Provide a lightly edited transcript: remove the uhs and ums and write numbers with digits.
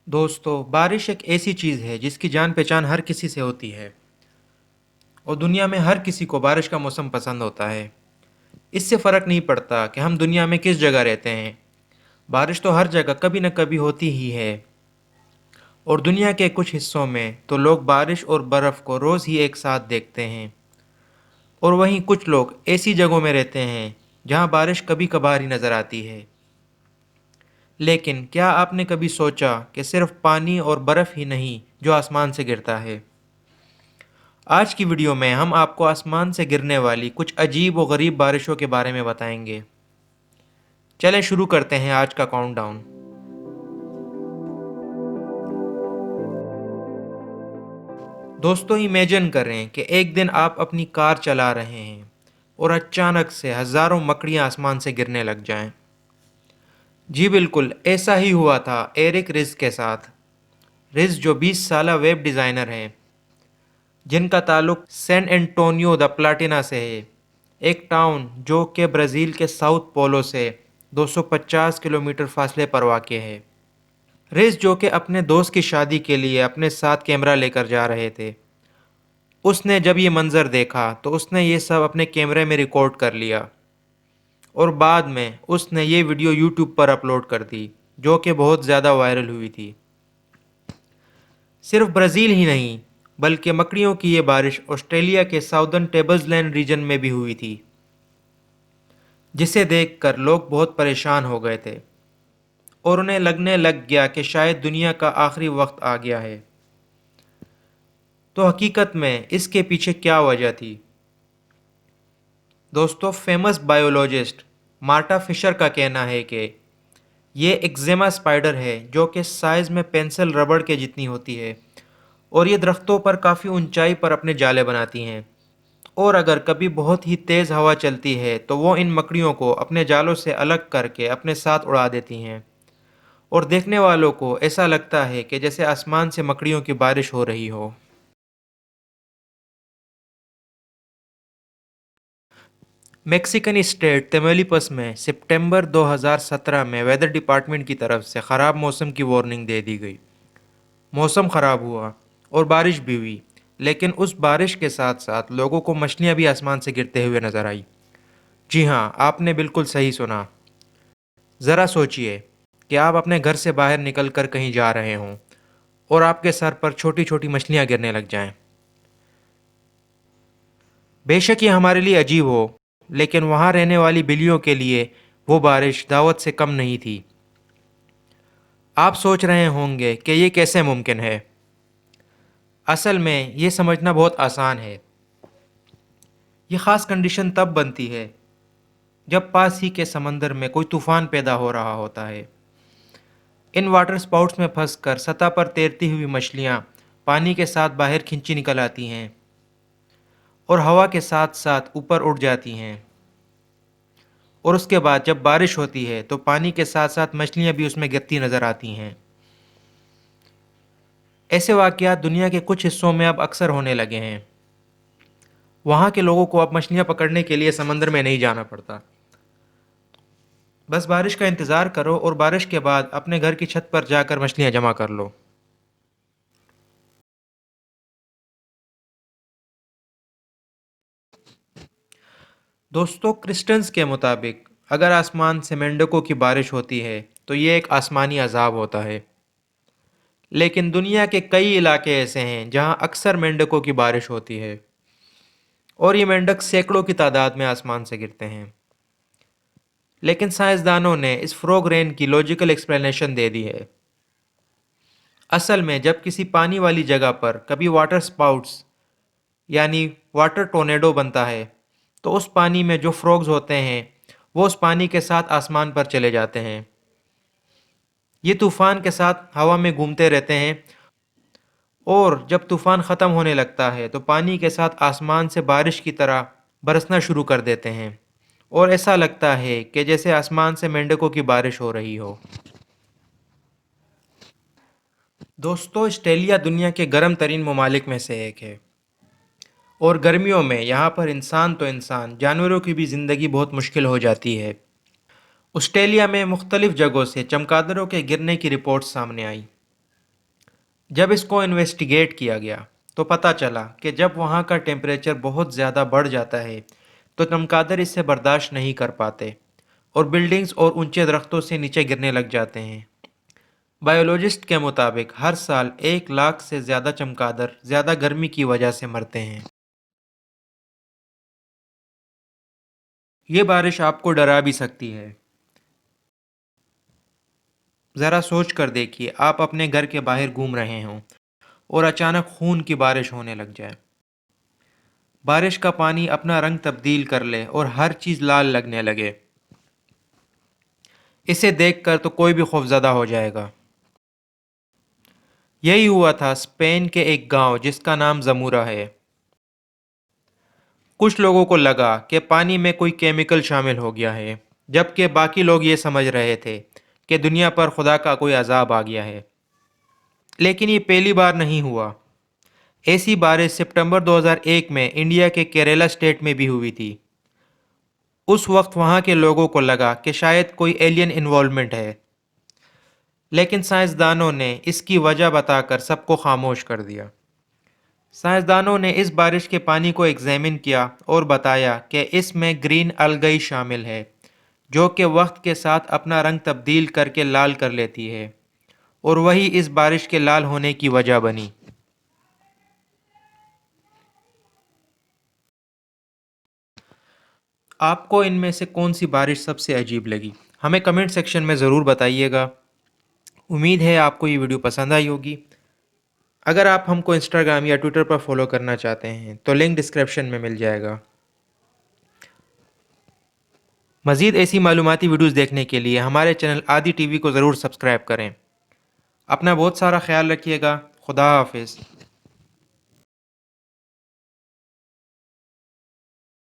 دوستو، بارش ایک ایسی چیز ہے جس کی جان پہچان ہر کسی سے ہوتی ہے اور دنیا میں ہر کسی کو بارش کا موسم پسند ہوتا ہے۔ اس سے فرق نہیں پڑتا کہ ہم دنیا میں کس جگہ رہتے ہیں، بارش تو ہر جگہ کبھی نہ کبھی ہوتی ہی ہے۔ اور دنیا کے کچھ حصوں میں تو لوگ بارش اور برف کو روز ہی ایک ساتھ دیکھتے ہیں، اور وہیں کچھ لوگ ایسی جگہوں میں رہتے ہیں جہاں بارش کبھی کبھار ہی نظر آتی ہے۔ لیکن کیا آپ نے کبھی سوچا کہ صرف پانی اور برف ہی نہیں جو آسمان سے گرتا ہے؟ آج کی ویڈیو میں ہم آپ کو آسمان سے گرنے والی کچھ عجیب و غریب بارشوں کے بارے میں بتائیں گے۔ چلیں شروع کرتے ہیں آج کا کاؤنٹ ڈاؤن۔ دوستو، امیجن کریں کہ ایک دن آپ اپنی کار چلا رہے ہیں اور اچانک سے ہزاروں مکڑیاں آسمان سے گرنے لگ جائیں۔ جی بالکل ایسا ہی ہوا تھا ایرک رز کے ساتھ۔ رز جو 20 سالہ ویب ڈیزائنر ہیں، جن کا تعلق سین انٹونیو دا پلاٹینا سے ہے، ایک ٹاؤن جو کہ برازیل کے ساؤتھ پولو سے 250 کلومیٹر فاصلے پر واقع ہے۔ ریس جو کہ اپنے دوست کی شادی کے لیے اپنے ساتھ کیمرہ لے کر جا رہے تھے، اس نے جب یہ منظر دیکھا تو اس نے یہ سب اپنے کیمرے میں ریکارڈ کر لیا اور بعد میں اس نے یہ ویڈیو یوٹیوب پر اپلوڈ کر دی، جو کہ بہت زیادہ وائرل ہوئی تھی۔ صرف برازیل ہی نہیں بلکہ مکڑیوں کی یہ بارش آسٹریلیا کے ساؤدرن ٹیبلز لینڈ ریجن میں بھی ہوئی تھی، جسے دیکھ کر لوگ بہت پریشان ہو گئے تھے اور انہیں لگنے لگ گیا کہ شاید دنیا کا آخری وقت آ گیا ہے۔ تو حقیقت میں اس کے پیچھے کیا وجہ تھی؟ دوستو، فیمس بائیولوجسٹ مارٹا فشر کا کہنا ہے کہ یہ ایکزیما اسپائڈر ہے جو کہ سائز میں پینسل ربڑ کے جتنی ہوتی ہے، اور یہ درختوں پر کافی اونچائی پر اپنے جالے بناتی ہیں، اور اگر کبھی بہت ہی تیز ہوا چلتی ہے تو وہ ان مکڑیوں کو اپنے جالوں سے الگ کر کے اپنے ساتھ اڑا دیتی ہیں، اور دیکھنے والوں کو ایسا لگتا ہے کہ جیسے آسمان سے مکڑیوں کی بارش ہو رہی ہو۔ میکسیکن اسٹیٹ تمیلیپس میں سپٹمبر 2017 میں ویدر ڈپارٹمنٹ کی طرف سے خراب موسم کی وارننگ دے دی گئی۔ موسم خراب ہوا اور بارش بھی ہوئی، لیکن اس بارش کے ساتھ ساتھ لوگوں کو مچھلیاں بھی آسمان سے گرتے ہوئے نظر آئی۔ جی ہاں، آپ نے بالکل صحیح سنا۔ ذرا سوچئے کہ آپ اپنے گھر سے باہر نکل کر کہیں جا رہے ہوں اور آپ کے سر پر چھوٹی چھوٹی مچھلیاں گرنے لگ جائیں۔ بے شک یہ ہمارے لیے عجیب ہو، لیکن وہاں رہنے والی بلیوں کے لیے وہ بارش دعوت سے کم نہیں تھی۔ آپ سوچ رہے ہوں گے کہ یہ کیسے ممکن ہے؟ اصل میں یہ سمجھنا بہت آسان ہے۔ یہ خاص کنڈیشن تب بنتی ہے جب پاس ہی کے سمندر میں کوئی طوفان پیدا ہو رہا ہوتا ہے۔ ان واٹر سپاؤٹس میں پھنس کر سطح پر تیرتی ہوئی مچھلیاں پانی کے ساتھ باہر کھنچی نکل آتی ہیں اور ہوا کے ساتھ ساتھ اوپر اڑ جاتی ہیں، اور اس کے بعد جب بارش ہوتی ہے تو پانی کے ساتھ ساتھ مچھلیاں بھی اس میں گرتی نظر آتی ہیں۔ ایسے واقعات دنیا کے کچھ حصوں میں اب اکثر ہونے لگے ہیں۔ وہاں کے لوگوں کو اب مچھلیاں پکڑنے کے لیے سمندر میں نہیں جانا پڑتا، بس بارش کا انتظار کرو اور بارش کے بعد اپنے گھر کی چھت پر جا کر مچھلیاں جمع کر لو۔ دوستو، کرسچنز کے مطابق اگر آسمان سے مینڈکوں کی بارش ہوتی ہے تو یہ ایک آسمانی عذاب ہوتا ہے، لیکن دنیا کے کئی علاقے ایسے ہیں جہاں اکثر مینڈکوں کی بارش ہوتی ہے، اور یہ مینڈک سینکڑوں کی تعداد میں آسمان سے گرتے ہیں۔ لیکن سائنسدانوں نے اس فروگ رین کی لاجیکل ایکسپلینیشن دے دی ہے۔ اصل میں جب کسی پانی والی جگہ پر کبھی واٹر سپاؤٹس یعنی واٹر ٹورنیڈو بنتا ہے تو اس پانی میں جو فروگز ہوتے ہیں وہ اس پانی کے ساتھ آسمان پر چلے جاتے ہیں۔ یہ طوفان کے ساتھ ہوا میں گھومتے رہتے ہیں، اور جب طوفان ختم ہونے لگتا ہے تو پانی کے ساتھ آسمان سے بارش کی طرح برسنا شروع کر دیتے ہیں، اور ایسا لگتا ہے کہ جیسے آسمان سے مینڈکوں کی بارش ہو رہی ہو۔ دوستو، آسٹریلیا دنیا کے گرم ترین ممالک میں سے ایک ہے، اور گرمیوں میں یہاں پر انسان تو انسان جانوروں کی بھی زندگی بہت مشکل ہو جاتی ہے۔ آسٹریلیا میں مختلف جگہوں سے چمگادڑوں کے گرنے کی رپورٹس سامنے آئی۔ جب اس کو انویسٹیگیٹ کیا گیا تو پتہ چلا کہ جب وہاں کا ٹیمپریچر بہت زیادہ بڑھ جاتا ہے تو چمگادڑ اس سے برداشت نہیں کر پاتے اور بلڈنگز اور اونچے درختوں سے نیچے گرنے لگ جاتے ہیں۔ بایولوجسٹ کے مطابق ہر سال 1 لاکھ سے زیادہ چمگادڑ زیادہ گرمی کی وجہ سے مرتے ہیں۔ یہ بارش آپ کو ڈرا بھی سکتی ہے۔ ذرا سوچ کر دیکھیے، آپ اپنے گھر کے باہر گھوم رہے ہوں اور اچانک خون کی بارش ہونے لگ جائے۔ بارش کا پانی اپنا رنگ تبدیل کر لے اور ہر چیز لال لگنے لگے۔ اسے دیکھ کر تو کوئی بھی خوفزدہ ہو جائے گا۔ یہی ہوا تھا اسپین کے ایک گاؤں جس کا نام زمورہ ہے۔ کچھ لوگوں کو لگا کہ پانی میں کوئی کیمیکل شامل ہو گیا ہے، جبکہ باقی لوگ یہ سمجھ رہے تھے کہ دنیا پر خدا کا کوئی عذاب آ گیا ہے۔ لیکن یہ پہلی بار نہیں ہوا۔ ایسی بارش سپٹمبر 2001 میں انڈیا کے کیرالہ اسٹیٹ میں بھی ہوئی تھی۔ اس وقت وہاں کے لوگوں کو لگا کہ شاید کوئی ایلین انوالومنٹ ہے، لیکن سائنسدانوں نے اس کی وجہ بتا کر سب کو خاموش کر دیا۔ سائنسدانوں نے اس بارش کے پانی کو ایگزامن کیا اور بتایا کہ اس میں گرین الگئی شامل ہے، جو کہ وقت کے ساتھ اپنا رنگ تبدیل کر کے لال کر لیتی ہے، اور وہی اس بارش کے لال ہونے کی وجہ بنی۔ آپ کو ان میں سے کون سی بارش سب سے عجیب لگی؟ ہمیں کمنٹ سیکشن میں ضرور بتائیے گا۔ امید ہے آپ کو یہ ویڈیو پسند آئی ہوگی۔ اگر آپ ہم کو انسٹاگرام یا ٹویٹر پر فالو کرنا چاہتے ہیں تو لنک ڈسکرپشن میں مل جائے گا۔ مزید ایسی معلوماتی ویڈیوز دیکھنے کے لیے ہمارے چینل آدی ٹی وی کو ضرور سبسکرائب کریں۔ اپنا بہت سارا خیال رکھیے گا۔ خدا حافظ۔